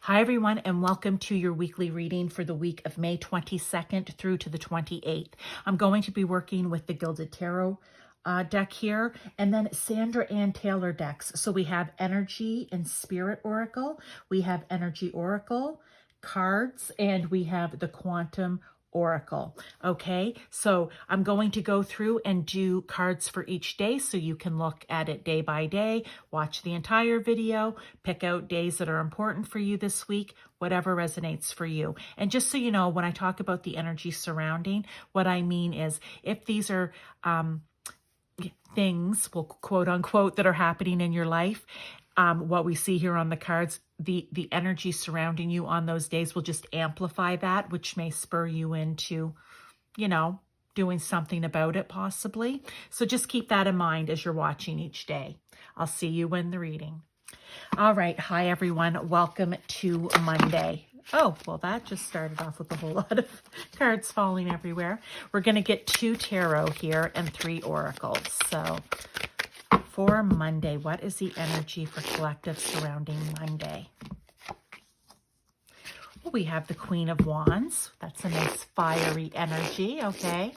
Hi, everyone, and welcome to your weekly reading for the week of May 22nd through to the 28th. I'm going to be working with the Gilded Tarot deck here, and then Sandra Ann Taylor decks. So we have Energy and Spirit Oracle, we have Energy Oracle cards, and we have the Quantum Oracle. Okay, so I'm going to go through and do cards for each day so you can look at it day by day, watch the entire video, pick out days that are important for you this week, whatever resonates for you. And just so you know, when I talk about the energy surrounding, what I mean is if these are things, well, quote unquote, that are happening in your life, what we see here on the cards, the energy surrounding you on those days will just amplify that, which may spur you into, you know, doing something about it possibly. So just keep that in mind as you're watching each day. I'll see you in the reading. All right. Hi, everyone. Welcome to Monday. Oh, well, that just started off with a whole lot of cards falling everywhere. We're going to get 2 tarot here and 3 oracles. So for Monday, what is the energy for collective surrounding Monday? Well, we have the Queen of Wands. That's a nice fiery energy, okay?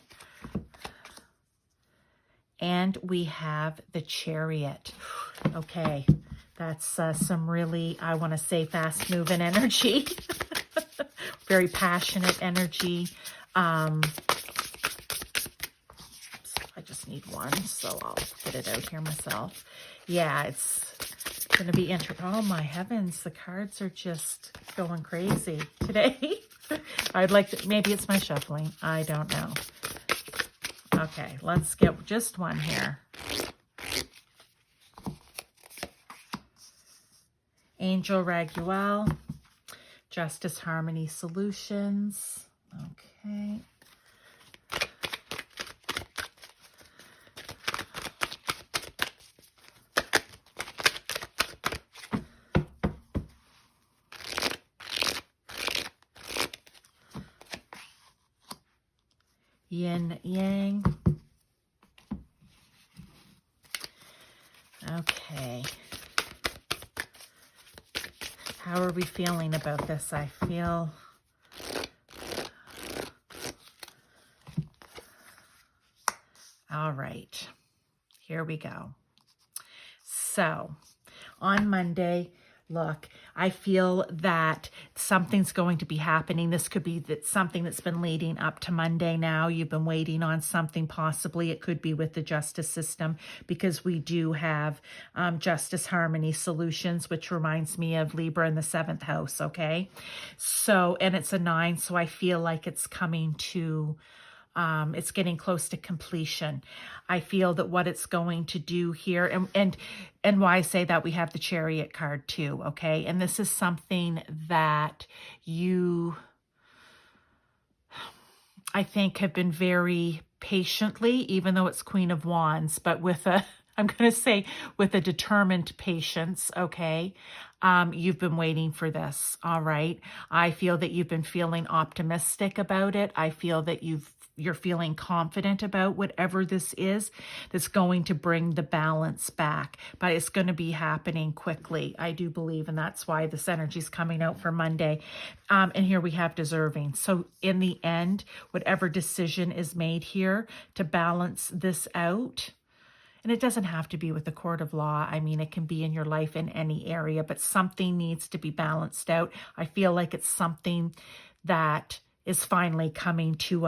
And we have the Chariot. Okay, that's some really, I want to say, fast-moving energy. Very passionate energy. I just need one, so I'll get it out here myself. Yeah, it's going to be interesting. Oh, my heavens. The cards are just going crazy today. I'd like to, maybe it's my shuffling. I don't know. Okay, let's get just one here. Angel Raguel, Justice Harmony Solutions. Okay. Yin Yang. Okay. How are we feeling about this? I feel all right. Here we go. So on Monday, look, I feel that something's going to be happening. This could be something that's been leading up to Monday now. You've been waiting on something, possibly. It could be with the justice system because we do have Justice Harmony Solutions, which reminds me of Libra in the 7th house, okay? So, and it's a 9, so I feel like it's coming to... it's getting close to completion. I feel that what it's going to do here, and why I say that, we have the Chariot card too, okay? And this is something that you, I think, have been very patiently, even though it's Queen of Wands, but with a, I'm going to say with a determined patience, okay? You've been waiting for this, all right? I feel that you've been feeling optimistic about it. I feel that you're feeling confident about whatever this is that's going to bring the balance back, but it's going to be happening quickly, I do believe, and that's why this energy is coming out for Monday. And here we have deserving. So in the end, whatever decision is made here to balance this out, and it doesn't have to be with the court of law. I mean, it can be in your life in any area, but something needs to be balanced out. I feel like it's something that is finally coming to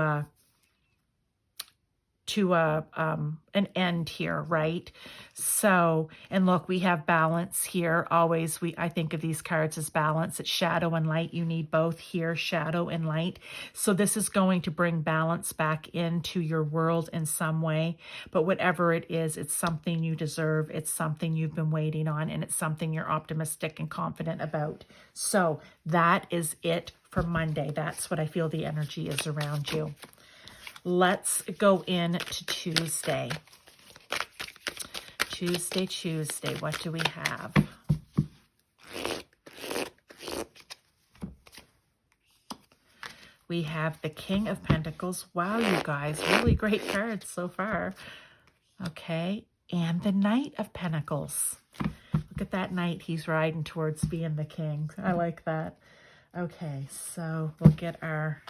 an end here, right? So, and look, we have balance here. Always, I think of these cards as balance. It's shadow and light. You need both here, shadow and light. So this is going to bring balance back into your world in some way. But whatever it is, it's something you deserve. It's something you've been waiting on, and it's something you're optimistic and confident about. So that is it for Monday. That's what I feel the energy is around you. Let's go into Tuesday. Tuesday. What do we have? We have the King of Pentacles. Wow, you guys, really great cards so far. Okay, and the Knight of Pentacles. Look at that knight. He's riding towards being the king. I like that. Okay, so we'll get our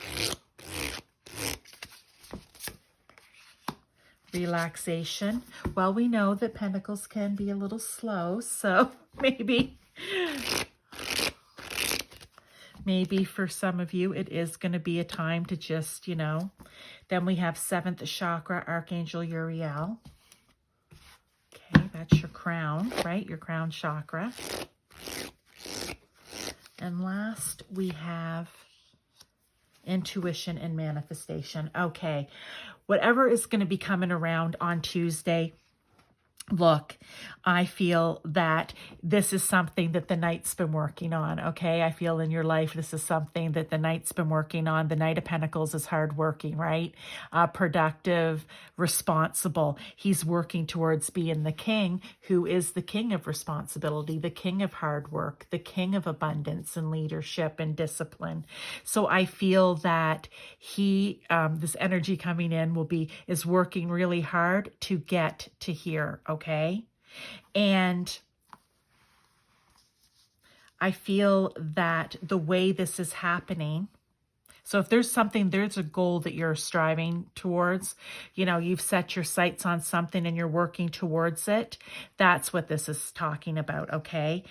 relaxation. Well, we know that pentacles can be a little slow, so maybe for some of you, it is going to be a time to just, Then we have 7th chakra, Archangel Uriel. Okay, that's your crown, right? Your crown chakra. And last, we have intuition and manifestation. Okay, whatever is going to be coming around on Tuesday, look, I feel that this is something that the knight's been working on, okay? I feel in your life this is something that the knight's been working on. The Knight of Pentacles is hardworking, right? Productive, responsible. He's working towards being the king, who is the king of responsibility, the king of hard work, the king of abundance and leadership and discipline. So I feel that he, this energy coming in is working really hard to get to here, okay? And I feel that the way this is happening, so if there's a goal that you're striving towards, you've set your sights on something and you're working towards it, that's what this is talking about, okay?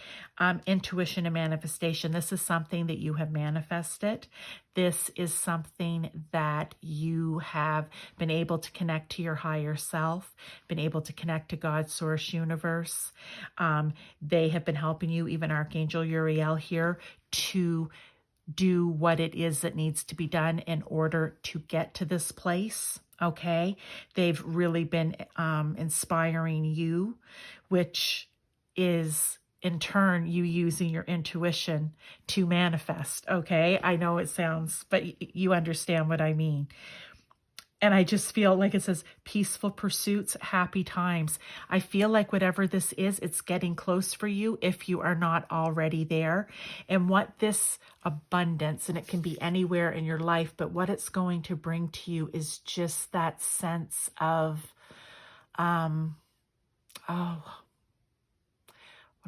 Intuition and manifestation, this is something that you have manifested. This is something that you have been able to connect to your higher self, been able to connect to God's source universe. They have been helping you, even Archangel Uriel here, to do what it is that needs to be done in order to get to this place, okay? They've really been inspiring you, which is in turn you using your intuition to manifest, okay? I know it sounds, but you understand what I mean. And I just feel like it says peaceful pursuits, happy times. I feel like whatever this is, it's getting close for you if you are not already there. And what this abundance, and it can be anywhere in your life, but what it's going to bring to you is just that sense of, what am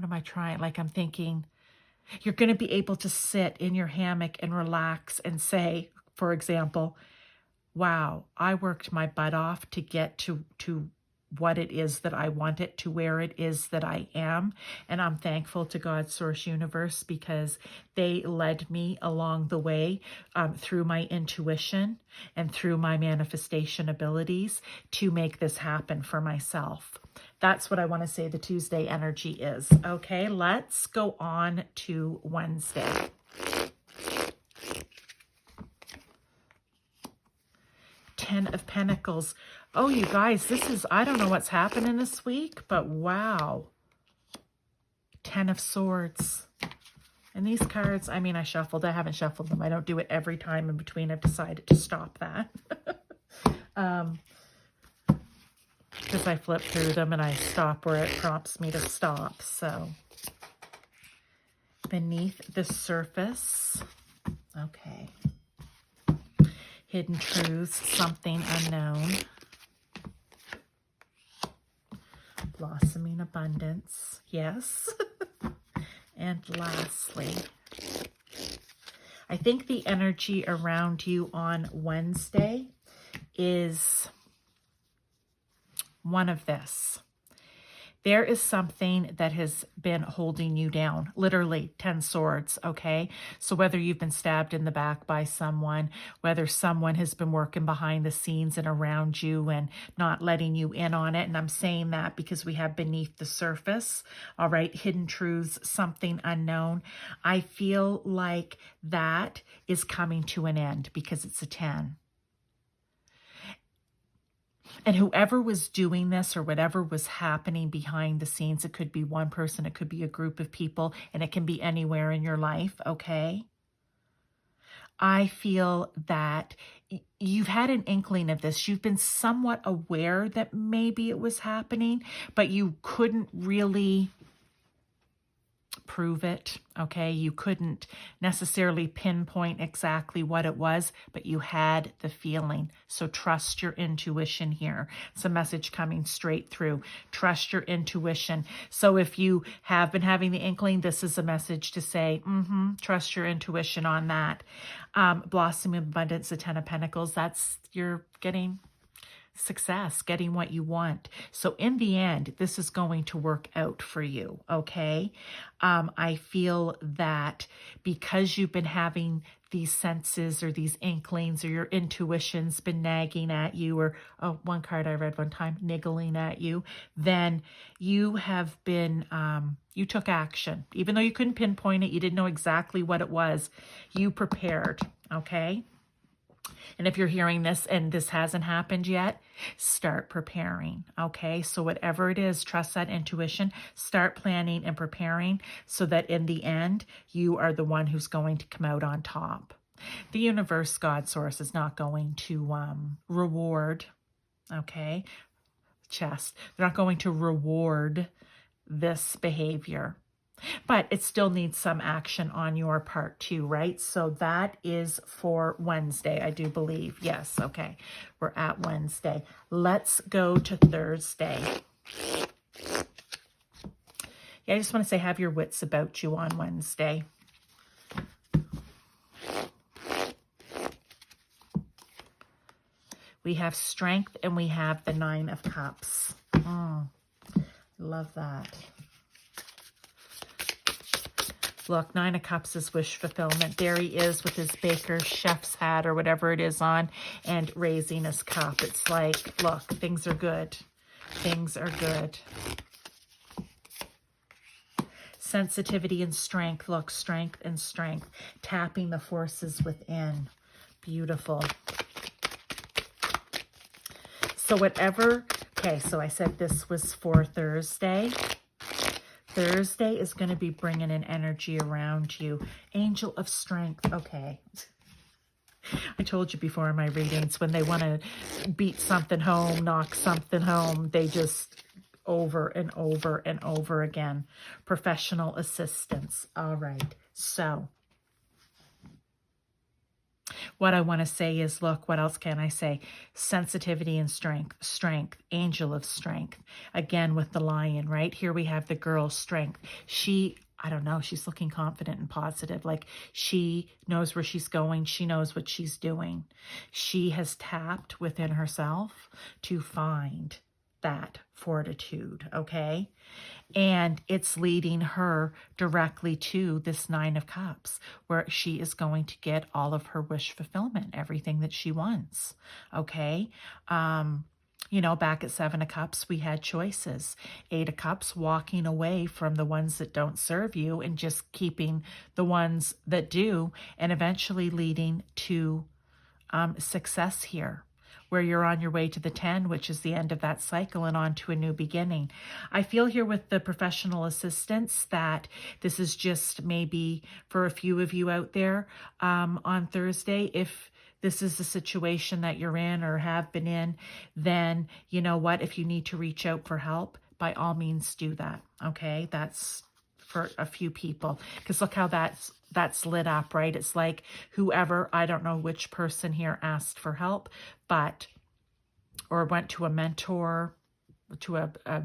I trying? Like I'm thinking, you're going to be able to sit in your hammock and relax and say, for example, wow, I worked my butt off to get to what it is that I wanted, to where it is that I am. And I'm thankful to God's source universe because they led me along the way through my intuition and through my manifestation abilities to make this happen for myself. That's what I want to say the Tuesday energy is. Okay, let's go on to Wednesday. Ten of Pentacles. Oh, you guys, I don't know what's happening this week, but wow. 10 of Swords. And these cards, I haven't shuffled them. I don't do it every time in between. I've decided to stop that. Because I flip through them and I stop where it prompts me to stop. So, beneath the surface. Okay. Hidden truths, something unknown. Blossoming abundance, yes. And lastly, I think the energy around you on Wednesday is one of this. There is something that has been holding you down, literally 10 swords, okay? So whether you've been stabbed in the back by someone, whether someone has been working behind the scenes and around you and not letting you in on it, and I'm saying that because we have beneath the surface, all right, hidden truths, something unknown. I feel like that is coming to an end because it's a 10. And whoever was doing this or whatever was happening behind the scenes, it could be one person, it could be a group of people, and it can be anywhere in your life, okay? I feel that you've had an inkling of this. You've been somewhat aware that maybe it was happening, but you couldn't really prove it, okay? You couldn't necessarily pinpoint exactly what it was, but you had the feeling. So trust your intuition here. It's a message coming straight through. Trust your intuition. So if you have been having the inkling, this is a message to say, trust your intuition on that. Blossoming abundance, the Ten of Pentacles, that's you're getting success, getting what you want. So in the end, this is going to work out for you, okay? I feel that because you've been having these senses or these inklings or your intuition's been nagging at you, or one card I read one time, niggling at you, then you have been, you took action. Even though you couldn't pinpoint it, you didn't know exactly what it was, you prepared, okay? And if you're hearing this and this hasn't happened yet, start preparing, okay? So whatever it is, trust that intuition, start planning and preparing so that in the end, you are the one who's going to come out on top. The universe, God, source is not going to reward, okay? Chest. They're not going to reward this behavior. But it still needs some action on your part too, right? So that is for Wednesday, I do believe. Yes, okay. We're at Wednesday. Let's go to Thursday. Yeah, I just want to say have your wits about you on Wednesday. We have strength and we have the Nine of Cups. Love that. Look, Nine of Cups is wish fulfillment. There he is with his baker's chef's hat or whatever it is on and raising his cup. It's like, look, things are good. Things are good. Sensitivity and strength. Look, strength and strength. Tapping the forces within. Beautiful. So whatever, okay, so I said this was for Thursday. Thursday is going to be bringing an energy around you. Angel of strength. Okay. I told you before in my readings, when they want to beat something home, knock something home, they just over and over and over again. Professional assistance. All right. So what I want to say is, look, what else can I say? Sensitivity and strength. Strength. Angel of strength. Again, with the lion, right? Here we have the girl's strength. She, I don't know, she's looking confident and positive. Like she knows where she's going. She knows what she's doing. She has tapped within herself to find that fortitude, okay? And it's leading her directly to this Nine of Cups, where she is going to get all of her wish fulfillment, everything that she wants, okay? You know, back at Seven of Cups, we had choices. Eight of Cups, walking away from the ones that don't serve you and just keeping the ones that do, and eventually leading to success here, where you're on your way to the 10, which is the end of that cycle, and on to a new beginning. I feel here with the professional assistance that this is just maybe for a few of you out there on Thursday. If this is the situation that you're in or have been in, then you know what? If you need to reach out for help, by all means do that, okay? That's for a few people, because look how that's lit up, right? It's like whoever, I don't know which person here asked for help, but, or went to a mentor, to a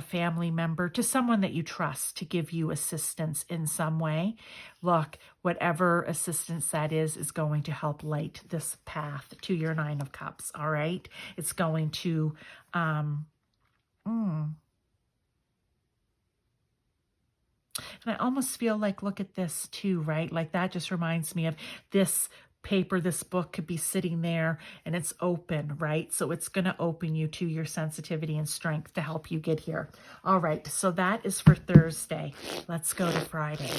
family member, to someone that you trust to give you assistance in some way. Look, whatever assistance that is going to help light this path to your Nine of Cups, all right? It's going to, and I almost feel like, look at this too, right? Like that just reminds me of this paper, this book could be sitting there and it's open, right? So it's going to open you to your sensitivity and strength to help you get here. All right, so that is for Thursday. Let's go to Friday.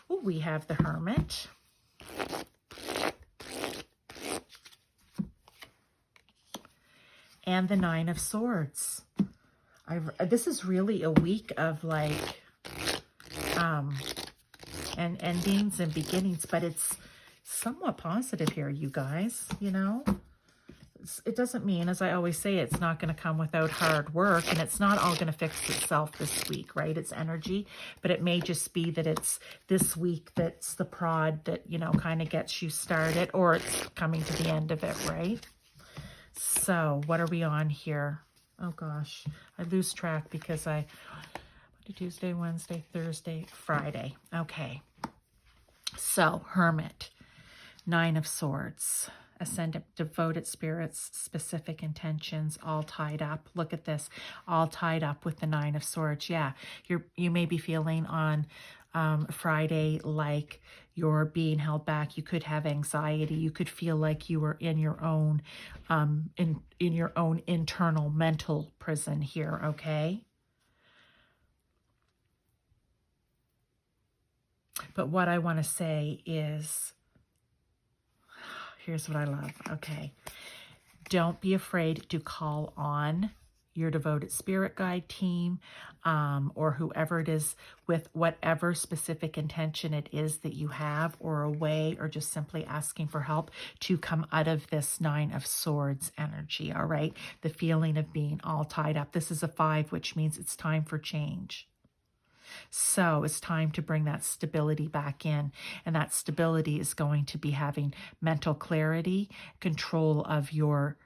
Ooh, we have the Hermit. And the Nine of Swords. This is really a week of like and endings and beginnings, but it's somewhat positive here, you guys, you know. it doesn't mean, as I always say, it's not going to come without hard work, and it's not all going to fix itself this week, right? It's energy, but it may just be that it's this week that's the prod that, you know, kind of gets you started, or it's coming to the end of it, right? So what are we on here? Oh gosh, I lose track because Monday, Tuesday, Wednesday, Thursday, Friday. Okay. So Hermit, Nine of Swords, Ascendant, devoted spirits, specific intentions, all tied up. Look at this, all tied up with the Nine of Swords. Yeah, you may be feeling on Friday like you're being held back. You could have anxiety. You could feel like you were in your own in your own internal mental prison here. Okay. But what I want to say is, here's what I love. Okay. Don't be afraid to call on your devoted spirit guide team or whoever it is with whatever specific intention it is that you have, or a way, or just simply asking for help to come out of this Nine of Swords energy. All right. The feeling of being all tied up. This is a 5, which means it's time for change. So it's time to bring that stability back in. And that stability is going to be having mental clarity, control of your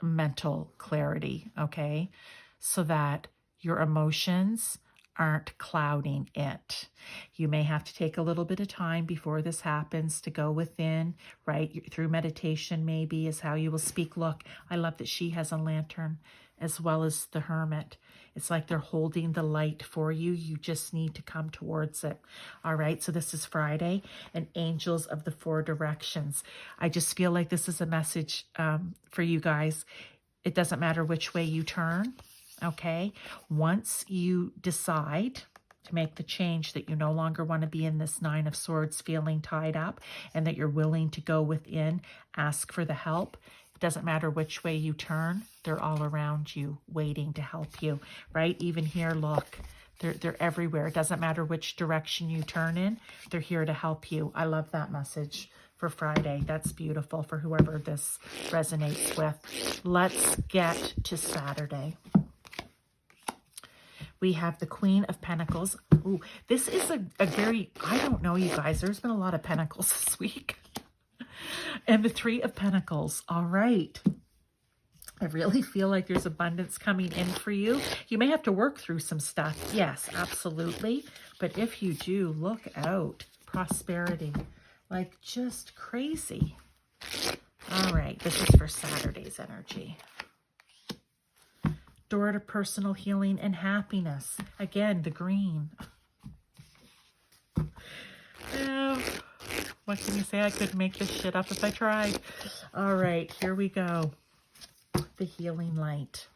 mental clarity, okay? So that your emotions aren't clouding it. You may have to take a little bit of time before this happens to go within, right? Through meditation maybe is how you will speak. Look, I love that she has a lantern as well as the Hermit. It's like they're holding the light for you. You just need to come towards it. All right. So this is Friday, and Angels of the Four Directions. I just feel like this is a message for you guys. It doesn't matter which way you turn. Okay. Once you decide to make the change that you no longer want to be in this Nine of Swords feeling tied up, and that you're willing to go within, ask for the help. It doesn't matter which way you turn. They're all around you waiting to help you, right? Even here, look, they're everywhere. It doesn't matter which direction you turn in. They're here to help you. I love that message for Friday. That's beautiful for whoever this resonates with. Let's get to Saturday. We have the Queen of Pentacles. Ooh, this is a very, I don't know, you guys, there's been a lot of Pentacles this week. And the Three of Pentacles. All right. I really feel like there's abundance coming in for you. You may have to work through some stuff. Yes, absolutely. But if you do, look out. Prosperity. Like just crazy. All right. This is for Saturday's energy. Door to personal healing and happiness. Again, the green. Yeah. What can you say? I couldn't make this shit up if I tried. All right, here we go. The healing light.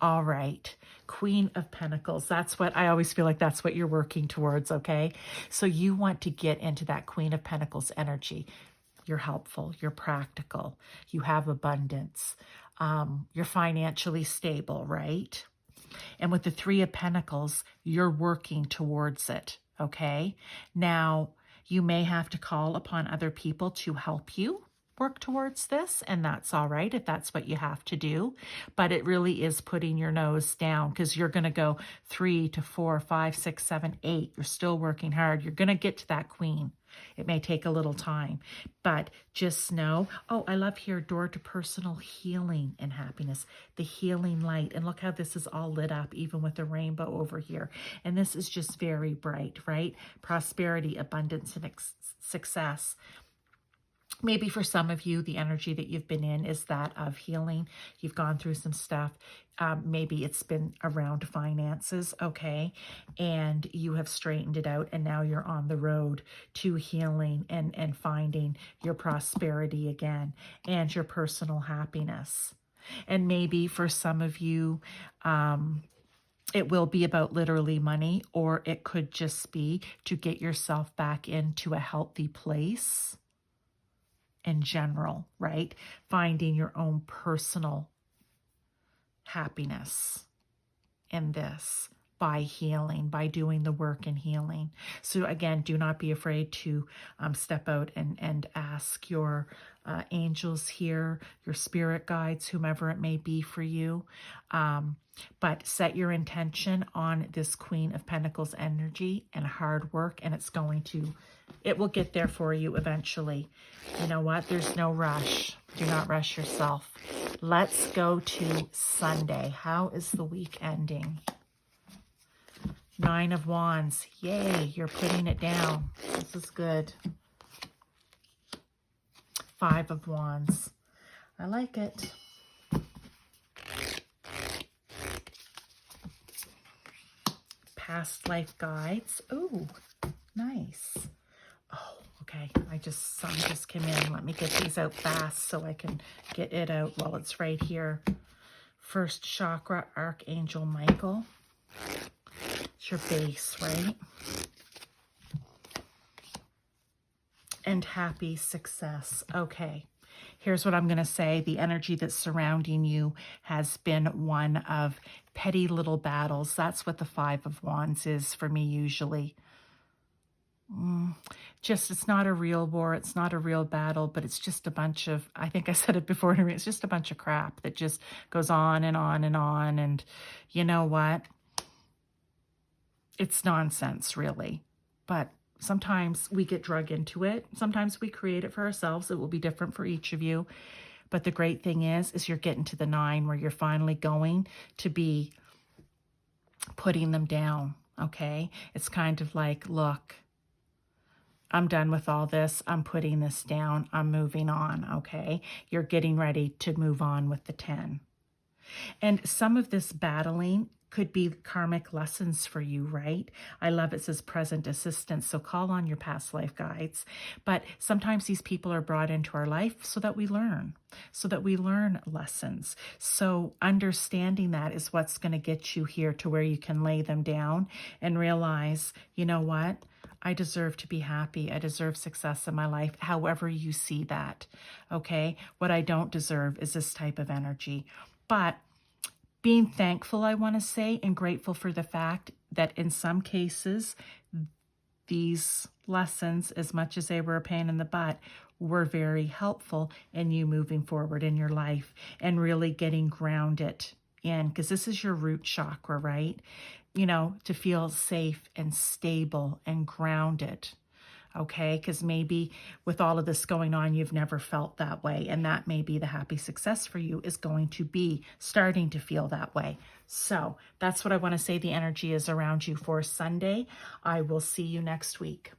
All right. Queen of Pentacles. That's what I always feel like that's what you're working towards, okay? So you want to get into that Queen of Pentacles energy. You're helpful. You're practical. You have abundance. You're financially stable, right? And with the Three of Pentacles, you're working towards it, okay? Now, you may have to call upon other people to help you work towards this, and that's all right if that's what you have to do. But it really is putting your nose down, because you're going to go 3 to 4, 5, 6, 7, 8. You're still working hard. You're going to get to that queen. It may take a little time, but just know, oh, I love here, door to personal healing and happiness, the healing light. And look how this is all lit up, even with the rainbow over here. And this is just very bright, right? Prosperity, abundance, and success. Maybe for some of you, the energy that you've been in is that of healing. You've gone through some stuff. Maybe it's been around finances, okay? And you have straightened it out, and now you're on the road to healing and finding your prosperity again and your personal happiness. And maybe for some of you, it will be about literally money, or it could just be to get yourself back into a healthy place in general, right? Finding your own personal happiness in this. by healing, by doing the work and healing. So again, do not be afraid to step out and ask your angels here, your spirit guides, whomever it may be for you. But set your intention on this Queen of Pentacles energy and hard work, and it will get there for you eventually. You know what? There's no rush. Do not rush yourself. Let's go to Sunday. How is the week ending? 9 of Wands. Yay, you're putting it down. This is good. 5 of Wands. I like it. Past life guides. Ooh, nice. Oh, okay. Some just came in. Let me get these out fast so I can get it out while it's right here. First chakra, Archangel Michael. It's your base, right? And happy success. Okay. Here's what I'm going to say. The energy that's surrounding you has been one of petty little battles. That's what the 5 of Wands is for me usually. It's not a real war. It's not a real battle, but it's just a bunch of, I think I said it before, it's just a bunch of crap that just goes on and on and on. And you know what? It's nonsense, really. But sometimes we get drug into it. Sometimes we create it for ourselves. It will be different for each of you. But the great thing is you're getting to the 9 where you're finally going to be putting them down, okay? It's kind of like, look, I'm done with all this. I'm putting this down. I'm moving on, okay? You're getting ready to move on with the 10. And some of this battling could be karmic lessons for you, right? I love it says present assistance, so call on your past life guides. But sometimes these people are brought into our life so that we learn lessons. So understanding that is what's going to get you here to where you can lay them down and realize, you know what? I deserve to be happy. I deserve success in my life, however you see that, okay? What I don't deserve is this type of energy. But being thankful, I want to say, and grateful for the fact that in some cases, these lessons, as much as they were a pain in the butt, were very helpful in you moving forward in your life and really getting grounded in, because this is your root chakra, right? You know, to feel safe and stable and grounded. Okay, because maybe with all of this going on, you've never felt that way. And that may be the happy success for you is going to be starting to feel that way. So that's what I want to say the energy is around you for Sunday. I will see you next week.